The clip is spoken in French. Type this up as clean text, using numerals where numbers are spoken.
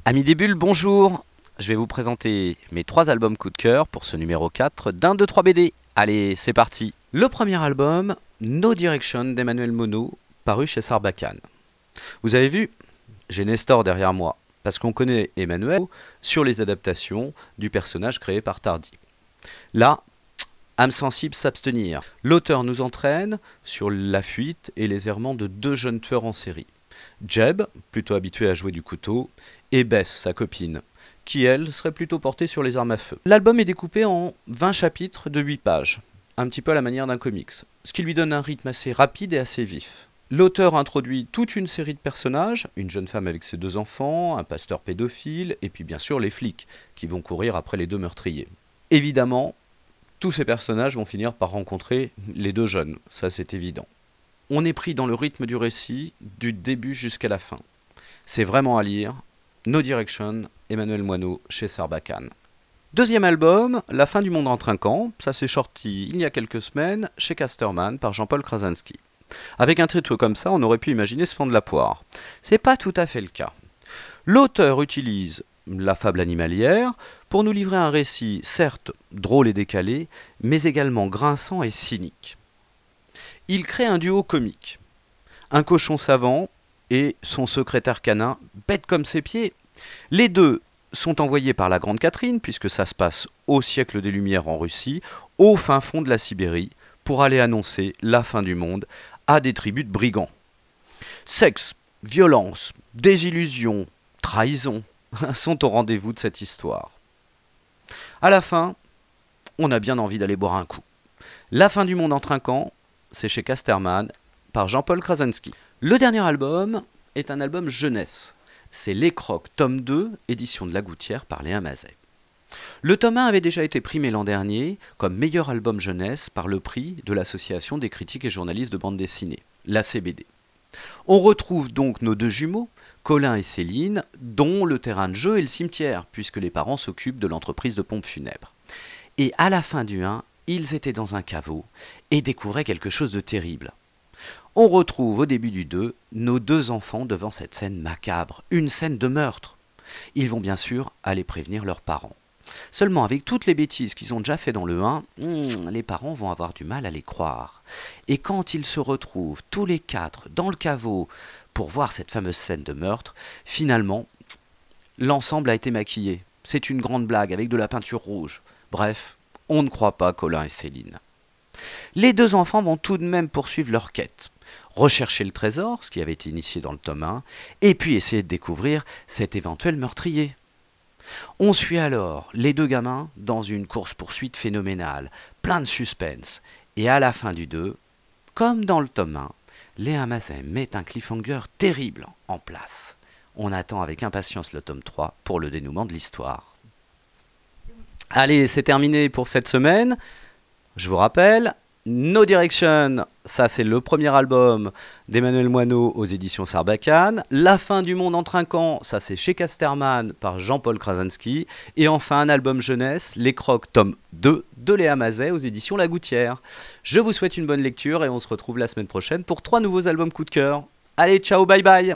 Amis des bulles, bonjour. Je vais vous présenter mes 3 albums coup de cœur pour ce numéro 4 d'un, 2, 3 BD. Allez, c'est parti. Le premier album, No Direction d'Emmanuel Monod, paru chez Sarbacane. Vous avez vu, j'ai Nestor derrière moi, parce qu'on connaît Emmanuel sur les adaptations du personnage créé par Tardy. Là, âme sensible s'abstenir. L'auteur nous entraîne sur la fuite et les errements de 2 jeunes tueurs en série. Jeb, plutôt habitué à jouer du couteau, et Bess, sa copine, qui elle serait plutôt portée sur les armes à feu. L'album est découpé en 20 chapitres de 8 pages, un petit peu à la manière d'un comics, ce qui lui donne un rythme assez rapide et assez vif. L'auteur introduit toute une série de personnages, une jeune femme avec ses 2 enfants, un pasteur pédophile, et puis bien sûr les flics, qui vont courir après les 2 meurtriers. Évidemment, tous ces personnages vont finir par rencontrer les 2 jeunes, ça c'est évident. On est pris dans le rythme du récit, du début jusqu'à la fin. C'est vraiment à lire. No Direction, Emmanuel Monod, chez Sarbacane. Deuxième album, La fin du monde en trinquant. Ça s'est sorti il y a quelques semaines chez Casterman par Jean-Paul Krasinski. Avec un titre comme ça, on aurait pu imaginer se fendre la poire. C'est pas tout à fait le cas. L'auteur utilise la fable animalière pour nous livrer un récit certes drôle et décalé, mais également grinçant et cynique. Il crée un duo comique. Un cochon savant et son secrétaire canin, bête comme ses pieds. Les 2 sont envoyés par la Grande Catherine, puisque ça se passe au siècle des Lumières en Russie, au fin fond de la Sibérie, pour aller annoncer la fin du monde à des tribus de brigands. Sexe, violence, désillusion, trahison sont au rendez-vous de cette histoire. À la fin, on a bien envie d'aller boire un coup. La fin du monde en trinquant, c'est chez Casterman, par Jean-Paul Krasinski. Le dernier album est un album jeunesse. C'est Les Crocs, tome 2, édition de La Gouttière par Léa Mazet. Le tome 1 avait déjà été primé l'an dernier comme meilleur album jeunesse par le prix de l'Association des critiques et journalistes de bande dessinée, l'ACBD. On retrouve donc nos 2 jumeaux, Colin et Céline, dont le terrain de jeu est le cimetière, puisque les parents s'occupent de l'entreprise de pompes funèbres. Et à la fin du 1, ils étaient dans un caveau et découvraient quelque chose de terrible. On retrouve au début du 2 nos 2 enfants devant cette scène macabre, une scène de meurtre. Ils vont bien sûr aller prévenir leurs parents. Seulement avec toutes les bêtises qu'ils ont déjà fait dans le 1, les parents vont avoir du mal à les croire. Et quand ils se retrouvent tous les 4 dans le caveau pour voir cette fameuse scène de meurtre, finalement, l'ensemble a été maquillé. C'est une grande blague avec de la peinture rouge. Bref, on ne croit pas Colin et Céline. Les 2 enfants vont tout de même poursuivre leur quête, rechercher le trésor, ce qui avait été initié dans le tome 1, et puis essayer de découvrir cet éventuel meurtrier. On suit alors les 2 gamins dans une course-poursuite phénoménale, plein de suspense, et à la fin du 2, comme dans le tome 1, Léa Mazet met un cliffhanger terrible en place. On attend avec impatience le tome 3 pour le dénouement de l'histoire. Allez, c'est terminé pour cette semaine. Je vous rappelle, No Direction, ça c'est le premier album d'Emmanuel Monod aux éditions Sarbacane. La fin du monde en trinquant, ça c'est chez Casterman par Jean-Paul Krasinski. Et enfin un album jeunesse, Les Crocs, tome 2 de Léa Mazet aux éditions La Gouttière. Je vous souhaite une bonne lecture et on se retrouve la semaine prochaine pour 3 nouveaux albums coup de cœur. Allez, ciao, bye bye!